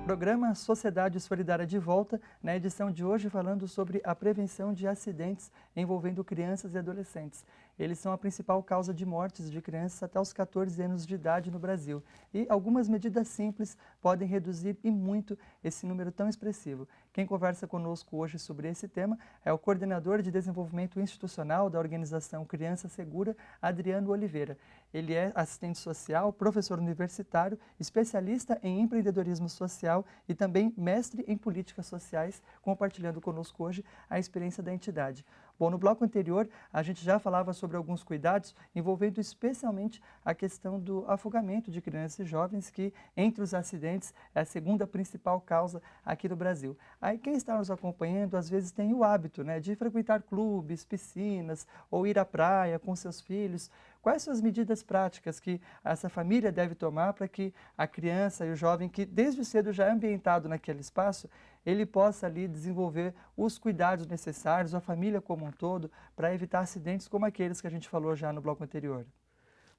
Programa Sociedade Solidária de volta, na edição de hoje falando sobre a prevenção de acidentes envolvendo crianças e adolescentes. Eles são a principal causa de mortes de crianças até os 14 anos de idade no Brasil. E algumas medidas simples podem reduzir e muito esse número tão expressivo. Quem conversa conosco hoje sobre esse tema é o coordenador de desenvolvimento institucional da organização Criança Segura, Adriano Oliveira. Ele é assistente social, professor universitário, especialista em empreendedorismo social e também mestre em políticas sociais, compartilhando conosco hoje a experiência da entidade. Bom, no bloco anterior, a gente já falava sobre alguns cuidados envolvendo especialmente a questão do afogamento de crianças e jovens, que, entre os acidentes, é a segunda principal causa aqui no Brasil. Aí quem está nos acompanhando, às vezes, tem o hábito, né, de frequentar clubes, piscinas ou ir à praia com seus filhos. Quais são as medidas práticas que essa família deve tomar para que a criança e o jovem, que desde cedo já é ambientado naquele espaço, ele possa ali desenvolver os cuidados necessários, a família como um todo, para evitar acidentes como aqueles que a gente falou já no bloco anterior?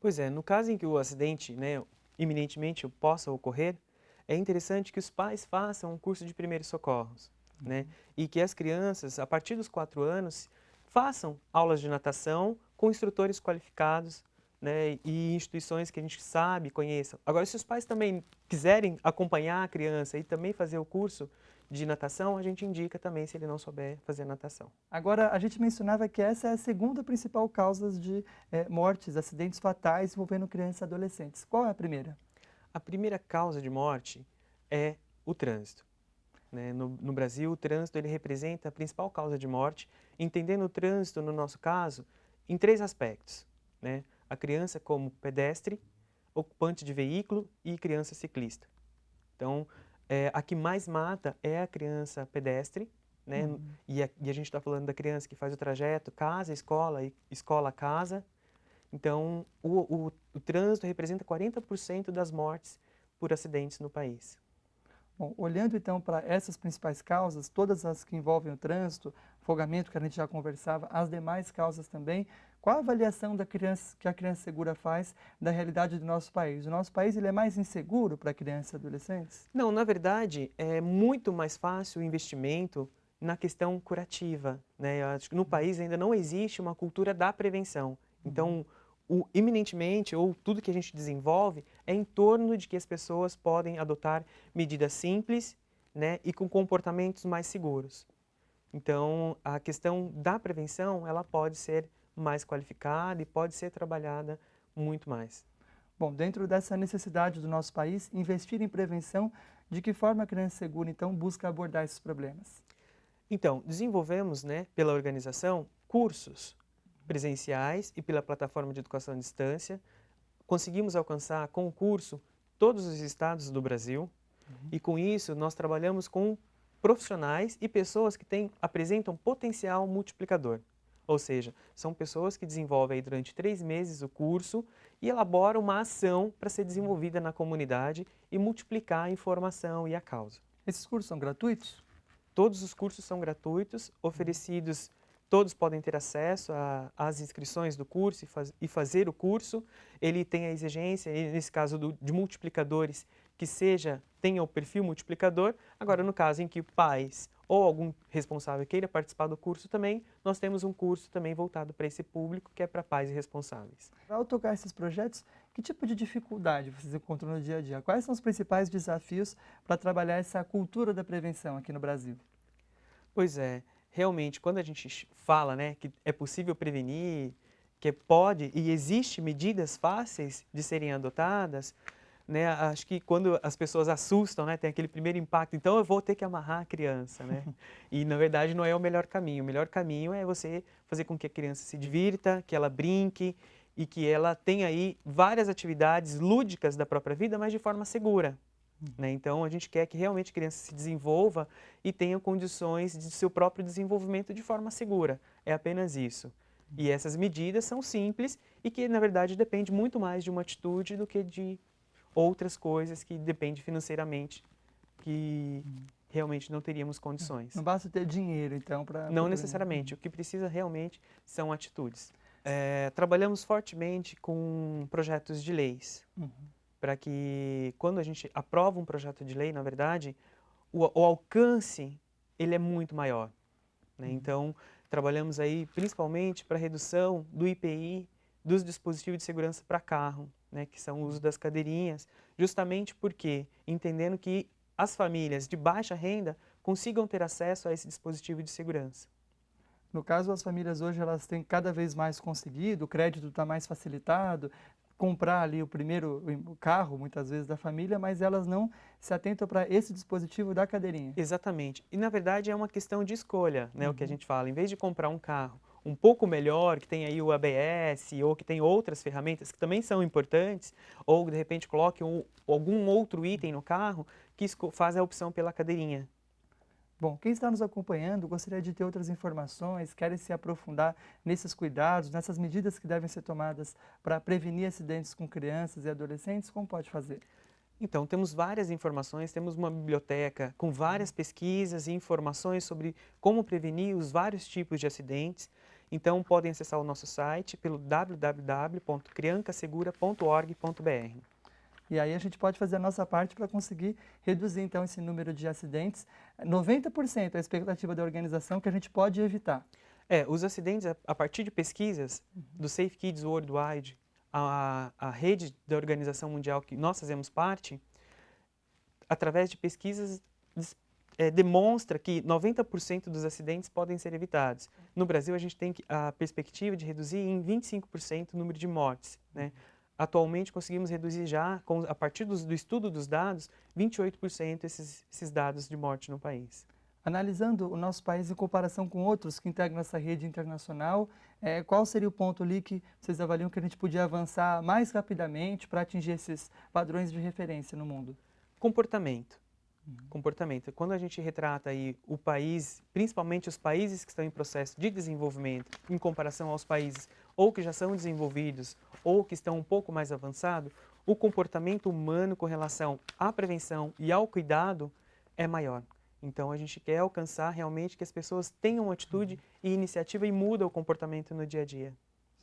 Pois é, no caso em que o acidente, iminentemente possa ocorrer, é interessante que os pais façam um curso de primeiros socorros, e que as crianças, a partir dos 4 anos, façam aulas de natação com instrutores qualificados, e instituições que a gente sabe, conheçam. Agora, se os pais também quiserem acompanhar a criança e também fazer o curso de natação, a gente indica também se ele não souber fazer natação. Agora, a gente mencionava que essa é a segunda principal causa de mortes, acidentes fatais envolvendo crianças e adolescentes. Qual é a primeira? A primeira causa de morte é o trânsito. No Brasil, o trânsito ele representa a principal causa de morte, entendendo o trânsito, no nosso caso, em 3 aspectos. A criança como pedestre, ocupante de veículo e criança ciclista. Então, a que mais mata é a criança pedestre, e a gente está falando da criança que faz o trajeto casa-escola e escola-casa. Então, o trânsito representa 40% das mortes por acidentes no país. Bom, olhando então para essas principais causas, todas as que envolvem o trânsito, afogamento, que a gente já conversava, as demais causas também, qual a avaliação da criança, que a Criança Segura faz da realidade do nosso país? O nosso país ele é mais inseguro para crianças e adolescentes? Não, na verdade, é muito mais fácil o investimento na questão curativa, Eu acho que no país ainda não existe uma cultura da prevenção. Então, iminentemente, ou tudo que a gente desenvolve, é em torno de que as pessoas podem adotar medidas simples, e com comportamentos mais seguros. Então, a questão da prevenção, ela pode ser mais qualificada e pode ser trabalhada muito mais. Bom, dentro dessa necessidade do nosso país, investir em prevenção, de que forma a Criança Segura então busca abordar esses problemas? Então, desenvolvemos, pela organização, cursos presenciais e pela plataforma de educação à distância. Conseguimos alcançar com o curso todos os estados do Brasil e com isso nós trabalhamos com profissionais e pessoas que apresentam potencial multiplicador. Ou seja, são pessoas que desenvolvem aí durante 3 meses o curso e elaboram uma ação para ser desenvolvida na comunidade e multiplicar a informação e a causa. Esses cursos são gratuitos? Todos os cursos são gratuitos, oferecidos, todos podem ter acesso às inscrições do curso e fazer o curso. Ele tem a exigência, nesse caso de multiplicadores, que tenha o perfil multiplicador. Agora, no caso em que pais ou algum responsável queira participar do curso também, nós temos um curso também voltado para esse público, que é para pais e responsáveis. Ao tocar esses projetos, que tipo de dificuldade vocês encontram no dia a dia? Quais são os principais desafios para trabalhar essa cultura da prevenção aqui no Brasil? Pois é, realmente, quando a gente fala, que é possível prevenir, que pode e existe medidas fáceis de serem adotadas, acho que quando as pessoas assustam, tem aquele primeiro impacto, então eu vou ter que amarrar a criança, E na verdade não é o melhor caminho. O melhor caminho é você fazer com que a criança se divirta, que ela brinque e que ela tenha aí várias atividades lúdicas da própria vida, mas de forma segura. Então, a gente quer que realmente a criança se desenvolva e tenha condições de seu próprio desenvolvimento de forma segura. É apenas isso. E essas medidas são simples e que, na verdade, depende muito mais de uma atitude do que de outras coisas que dependem financeiramente, que realmente não teríamos condições. Não basta ter dinheiro, então, para Não prevenir. necessariamente. O que precisa realmente são atitudes. Trabalhamos fortemente com projetos de leis. para que quando a gente aprova um projeto de lei, na verdade, o alcance ele é muito maior, né? Então, trabalhamos aí principalmente para redução do IPI dos dispositivos de segurança para carro, né, que são o uso das cadeirinhas, justamente porque entendendo que as famílias de baixa renda consigam ter acesso a esse dispositivo de segurança. No caso, as famílias hoje elas têm cada vez mais conseguido, o crédito está mais facilitado, comprar ali o primeiro o carro, muitas vezes, da família, mas elas não se atentam para esse dispositivo da cadeirinha. Exatamente. E na verdade é uma questão de escolha, né, o que a Uhum. gente fala. Em vez de comprar um carro um pouco melhor, que tem aí o ABS ou que tem outras ferramentas que também são importantes, ou de repente coloque algum outro item no carro que faz a opção pela cadeirinha. Bom, quem está nos acompanhando gostaria de ter outras informações, querem se aprofundar nesses cuidados, nessas medidas que devem ser tomadas para prevenir acidentes com crianças e adolescentes, como pode fazer? Então, temos várias informações, temos uma biblioteca com várias pesquisas e informações sobre como prevenir os vários tipos de acidentes. Então, podem acessar o nosso site pelo www.criancasegura.org.br. E aí a gente pode fazer a nossa parte para conseguir reduzir então esse número de acidentes. 90% é a expectativa da organização que a gente pode evitar. Os acidentes, a partir de pesquisas do Safe Kids Worldwide, a rede da Organização Mundial que nós fazemos parte, através de pesquisas, demonstra que 90% dos acidentes podem ser evitados. No Brasil, a gente tem a perspectiva de reduzir em 25% o número de mortes, né? Atualmente, conseguimos reduzir já, a partir do estudo dos dados, 28% esses dados de morte no país. Analisando o nosso país em comparação com outros que integram essa rede internacional, qual seria o ponto ali que vocês avaliam que a gente podia avançar mais rapidamente para atingir esses padrões de referência no mundo? Comportamento. Comportamento. Quando a gente retrata aí o país, principalmente os países que estão em processo de desenvolvimento, em comparação aos países ou que já são desenvolvidos ou que estão um pouco mais avançados, o comportamento humano com relação à prevenção e ao cuidado é maior. Então a gente quer alcançar realmente que as pessoas tenham atitude e iniciativa e mudem o comportamento no dia a dia.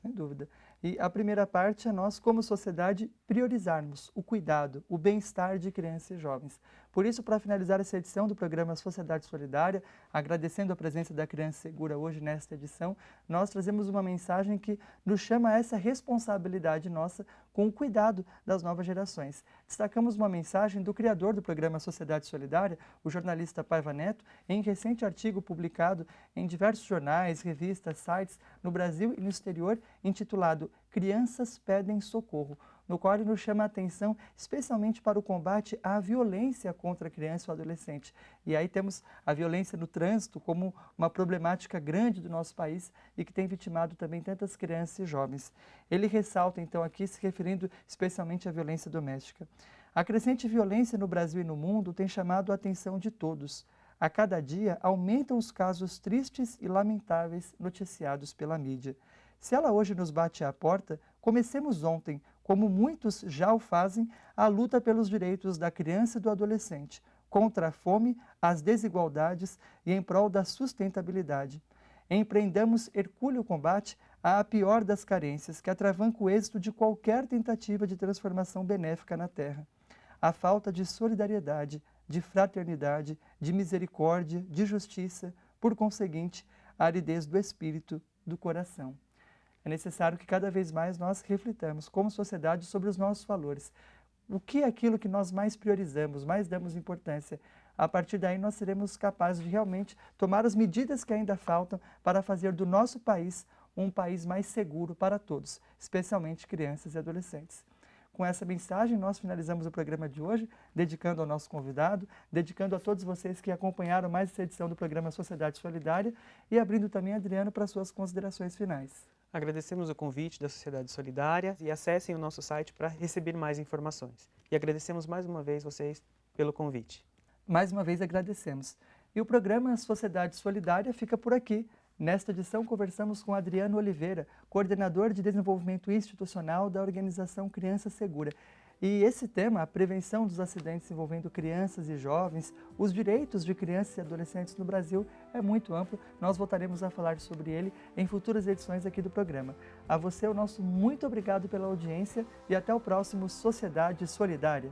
Sem dúvida. E a primeira parte é nós, como sociedade, priorizarmos o cuidado, o bem-estar de crianças e jovens. Por isso, para finalizar essa edição do programa Sociedade Solidária, agradecendo a presença da Criança Segura hoje nesta edição, nós trazemos uma mensagem que nos chama a essa responsabilidade nossa com o cuidado das novas gerações. Destacamos uma mensagem do criador do programa Sociedade Solidária, o jornalista Paiva Neto, em recente artigo publicado em diversos jornais, revistas, sites no Brasil e no exterior, intitulado Crianças Pedem Socorro, no qual ele nos chama a atenção especialmente para o combate à violência contra a criança ou adolescente. E aí temos a violência no trânsito como uma problemática grande do nosso país e que tem vitimado também tantas crianças e jovens. Ele ressalta então aqui, se referindo especialmente à violência doméstica. A crescente violência no Brasil e no mundo tem chamado a atenção de todos. A cada dia aumentam os casos tristes e lamentáveis noticiados pela mídia. Se ela hoje nos bate à porta, comecemos ontem, como muitos já o fazem, a luta pelos direitos da criança e do adolescente, contra a fome, as desigualdades e em prol da sustentabilidade. Empreendamos hercúleo combate à pior das carências, que atravanca o êxito de qualquer tentativa de transformação benéfica na Terra. A falta de solidariedade, de fraternidade, de misericórdia, de justiça, por conseguinte, a aridez do espírito, do coração. É necessário que cada vez mais nós reflitamos como sociedade sobre os nossos valores. O que é aquilo que nós mais priorizamos, mais damos importância? A partir daí nós seremos capazes de realmente tomar as medidas que ainda faltam para fazer do nosso país um país mais seguro para todos, especialmente crianças e adolescentes. Com essa mensagem, nós finalizamos o programa de hoje, dedicando ao nosso convidado, dedicando a todos vocês que acompanharam mais essa edição do programa Sociedade Solidária e abrindo também, Adriano, para suas considerações finais. Agradecemos o convite da Sociedade Solidária e acessem o nosso site para receber mais informações. E agradecemos mais uma vez vocês pelo convite. Mais uma vez agradecemos. E o programa Sociedade Solidária fica por aqui. Nesta edição, conversamos com Adriano Oliveira, coordenador de desenvolvimento institucional da organização Criança Segura. E esse tema, a prevenção dos acidentes envolvendo crianças e jovens, os direitos de crianças e adolescentes no Brasil, é muito amplo. Nós voltaremos a falar sobre ele em futuras edições aqui do programa. A você, o nosso muito obrigado pela audiência e até o próximo Sociedade Solidária.